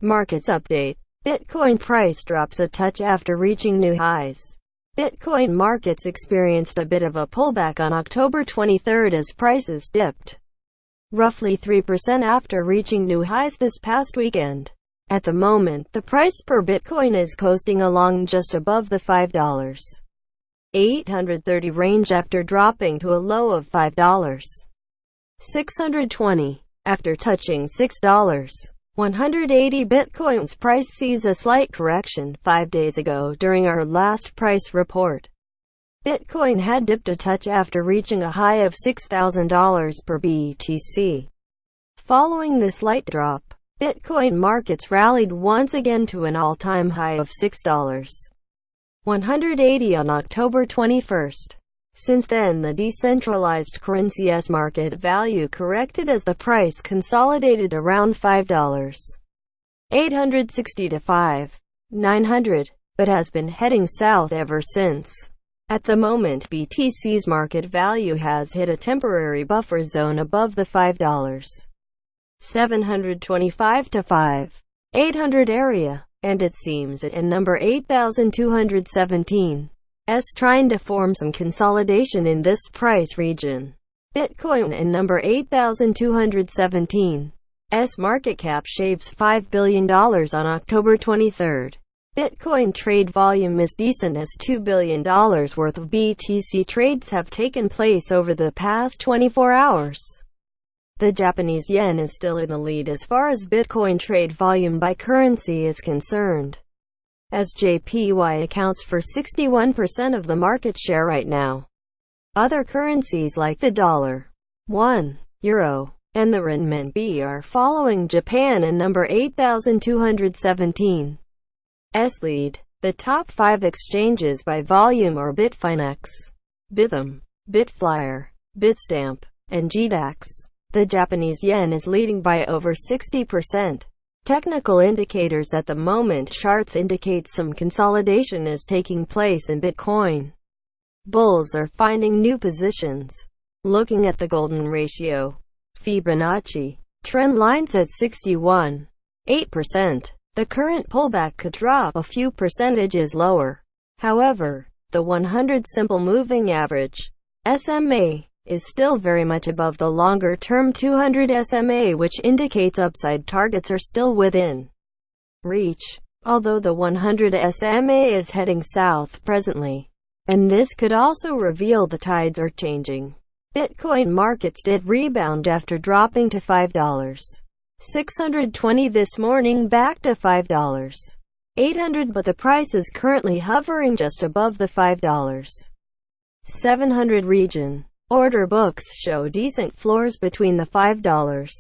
Markets update. Bitcoin price drops a touch after reaching new highs. Bitcoin markets experienced a bit of a pullback on October 23 as prices dipped roughly 3% after reaching new highs this past weekend. At the moment, the price per Bitcoin is coasting along just above the $5.830 range after dropping to a low of $5.620. After touching $6.180, Bitcoin's price sees a slight correction. 5 days ago, during our last price report, Bitcoin had dipped a touch after reaching a high of $6,000 per BTC. Following this slight drop, Bitcoin markets rallied once again to an all-time high of $6,180 on October 21. Since then, the decentralized currency's market value corrected as the price consolidated around $5.860 to $5.900, but has been heading south ever since. At the moment, BTC's market value has hit a temporary buffer zone above the $5.725 to $5.800 area, and it seems it in number 8,217. Trying to form some consolidation in this price region. Bitcoin in number 8,217. Market cap shaves $5 billion on October 23. Bitcoin trade volume is decent as $2 billion worth of BTC trades have taken place over the past 24 hours. The Japanese yen is still in the lead as far as Bitcoin trade volume by currency is concerned, as JPY accounts for 61% of the market share right now. Other currencies like the dollar, won, euro, and the renminbi are following Japan in number 8,217. Lead. The top 5 exchanges by volume are Bitfinex, Bithum, Bitflyer, Bitstamp, and GDAX. The Japanese yen is leading by over 60%. Technical indicators at the moment. Charts indicate some consolidation is taking place in Bitcoin. Bulls are finding new positions. Looking at the golden ratio, Fibonacci trend lines at 61.8%. The current pullback could drop a few percentages lower. However, the 100 simple moving average SMA is still very much above the longer-term 200 SMA, which indicates upside targets are still within reach, although the 100 SMA is heading south presently, and this could also reveal the tides are changing. Bitcoin markets did rebound after dropping to $5.620 this morning, back to $5.800, but the price is currently hovering just above the $5.700 region. Order books show decent floors between the $5.300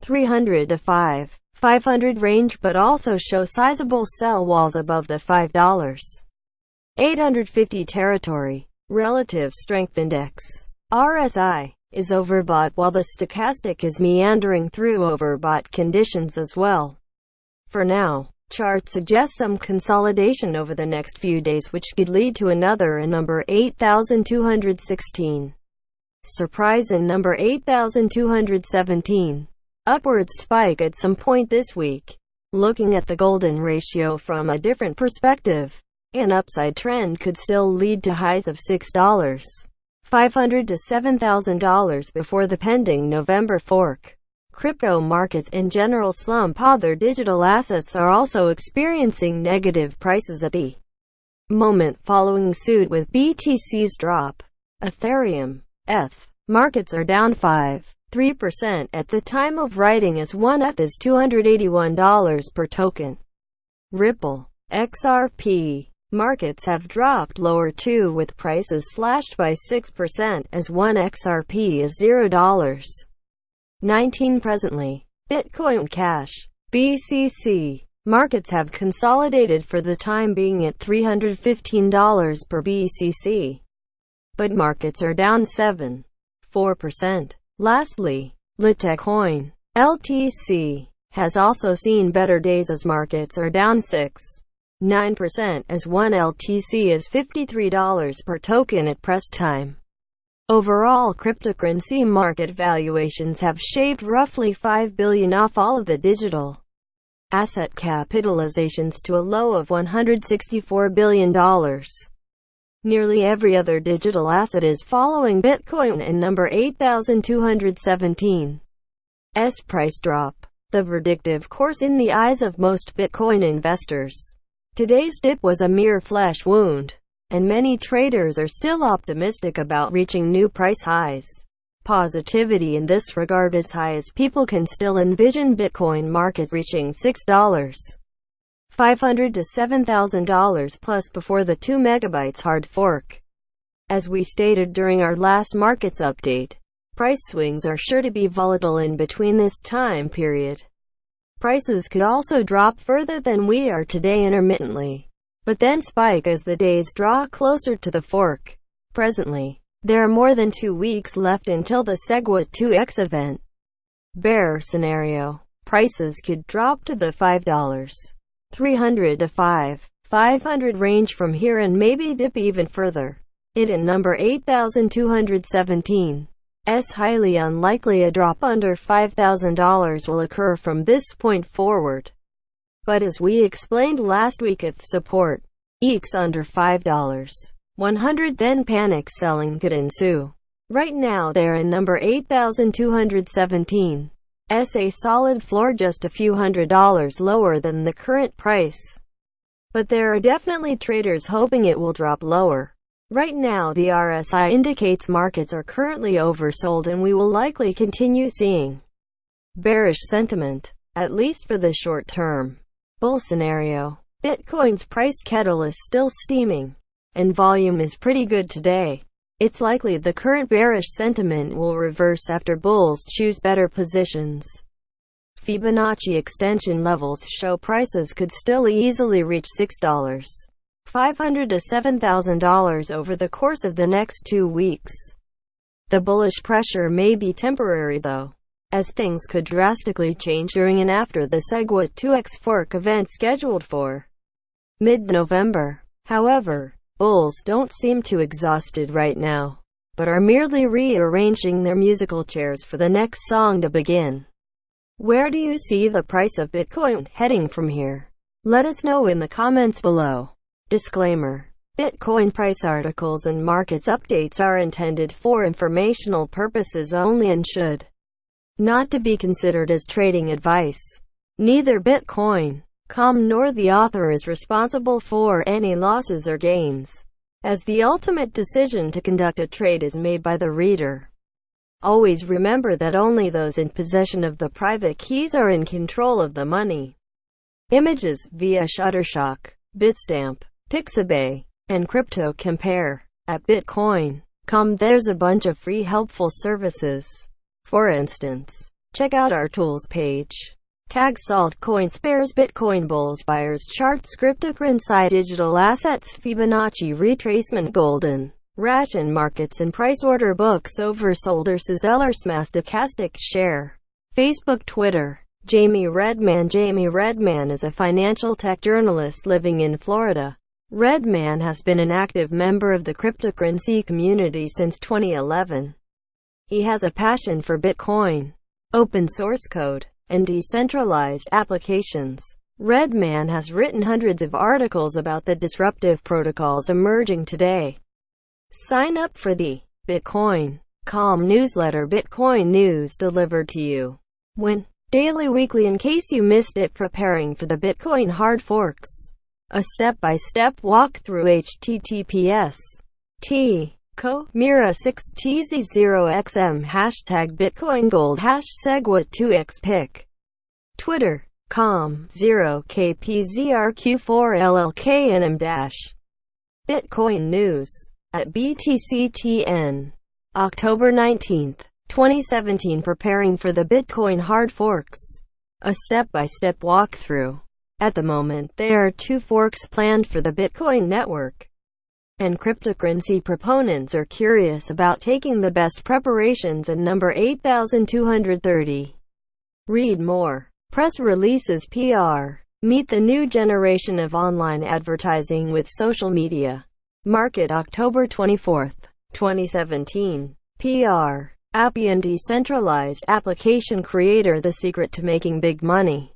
to $5.500 range, but also show sizable sell walls above the $5.850 territory. Relative Strength Index (RSI) is overbought, while the stochastic is meandering through overbought conditions as well. For now, chart suggests some consolidation over the next few days, which could lead to another number 8,216. Surprise in number 8,217. Upward spike at some point this week. Looking at the golden ratio from a different perspective, an upside trend could still lead to highs of $6,500 to $7,000 before the pending November fork. Crypto markets in general slump. Other digital assets are also experiencing negative prices at the moment, following suit with BTC's drop. Ethereum markets are down 5.3% at the time of writing, as one ETH is $281 per token. Ripple XRP markets have dropped lower too, with prices slashed by 6%, as one XRP is $0.19 presently. Bitcoin Cash (BCC) markets have consolidated for the time being at $315 per BCC, but markets are down 7.4%. Lastly, Litecoin (LTC) has also seen better days, as markets are down 6.9%, as one LTC is $53 per token at press time. Overall, cryptocurrency market valuations have shaved roughly $5 billion off all of the digital asset capitalizations to a low of $164 billion. Nearly every other digital asset is following Bitcoin and number 8,217's price drop. The vindictive course in the eyes of most Bitcoin investors. Today's dip was a mere flesh wound, and many traders are still optimistic about reaching new price highs. Positivity in this regard is high as people can still envision Bitcoin market reaching $6,500 to $7,000 plus before the 2 megabytes hard fork. As we stated during our last markets update, price swings are sure to be volatile in between this time period. Prices could also drop further than we are today intermittently, but then spike as the days draw closer to the fork. Presently, there are more than 2 weeks left until the SegWit 2x event. Bear scenario. Prices could drop to the $5,300 to $5,500 range from here and maybe dip even further. It in number 8,217's highly unlikely a drop under $5,000 will occur from this point forward. But as we explained last week, if support eeks under $5,100 then panic selling could ensue. Right now they're in number 8,217's, a solid floor just a few $100 lower than the current price. But there are definitely traders hoping it will drop lower. Right now the RSI indicates markets are currently oversold and we will likely continue seeing bearish sentiment, at least for the short term. Bull scenario. Bitcoin's price kettle is still steaming, and volume is pretty good today. It's likely the current bearish sentiment will reverse after bulls choose better positions. Fibonacci extension levels show prices could still easily reach $6,500 to $7,000 over the course of the next 2 weeks. The bullish pressure may be temporary though, as things could drastically change during and after the SegWit 2x fork event scheduled for mid-November. However, bulls don't seem too exhausted right now, but are merely rearranging their musical chairs for the next song to begin. Where do you see the price of Bitcoin heading from here? Let us know in the comments below. Disclaimer: Bitcoin price articles and markets updates are intended for informational purposes only and should not to be considered as trading advice. Neither Bitcoin.com nor the author is responsible for any losses or gains, as the ultimate decision to conduct a trade is made by the reader. Always remember that only those in possession of the private keys are in control of the money. Images via Shutterstock, Bitstamp, Pixabay, and Crypto Compare. At Bitcoin.com there's a bunch of free helpful services. For instance, check out our tools page. Tag salt coin spares, Bitcoin bulls, buyers charts, cryptocurrency, digital assets, Fibonacci retracement, golden ration markets and price order books, oversold or seller, stochastic share. Facebook, Twitter. Jamie Redman. Jamie Redman is a financial tech journalist living in Florida. Redman has been an active member of the cryptocurrency community since 2011. He has a passion for Bitcoin, open source code, and decentralized applications. Redman has written hundreds of articles about the disruptive protocols emerging today. Sign up for the Bitcoin.com newsletter, Bitcoin news delivered to you when daily, weekly, in case you missed it. Preparing for the Bitcoin hard forks. A step-by-step walkthrough. https://t:// Mira 6TZ0XM #Bitcoin Gold #SegWit 2x pic. Twitter.com 0kpzrq4llknm Bitcoin news at BTCTN. October 19, 2017. Preparing for the Bitcoin hard forks. A step-by-step walkthrough. At the moment, there are 2 forks planned for the Bitcoin network, and cryptocurrency proponents are curious about taking the best preparations and number 8,230. Read more. Press releases, PR. Meet the new generation of online advertising with social media. Market October 24, 2017. PR. Appian decentralized application creator, the secret to making big money.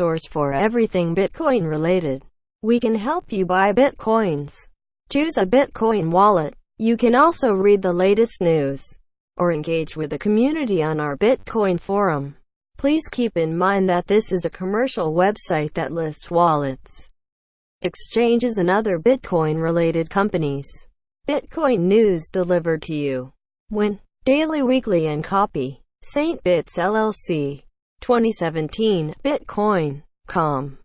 source for everything Bitcoin related. We can help you buy Bitcoins. Choose a Bitcoin wallet. You can also read the latest news or engage with the community on our Bitcoin forum. Please keep in mind that this is a commercial website that lists wallets, exchanges, and other Bitcoin-related companies. Bitcoin news delivered to you when daily, weekly, and copy. Saint Bits LLC. 2017. Bitcoin.com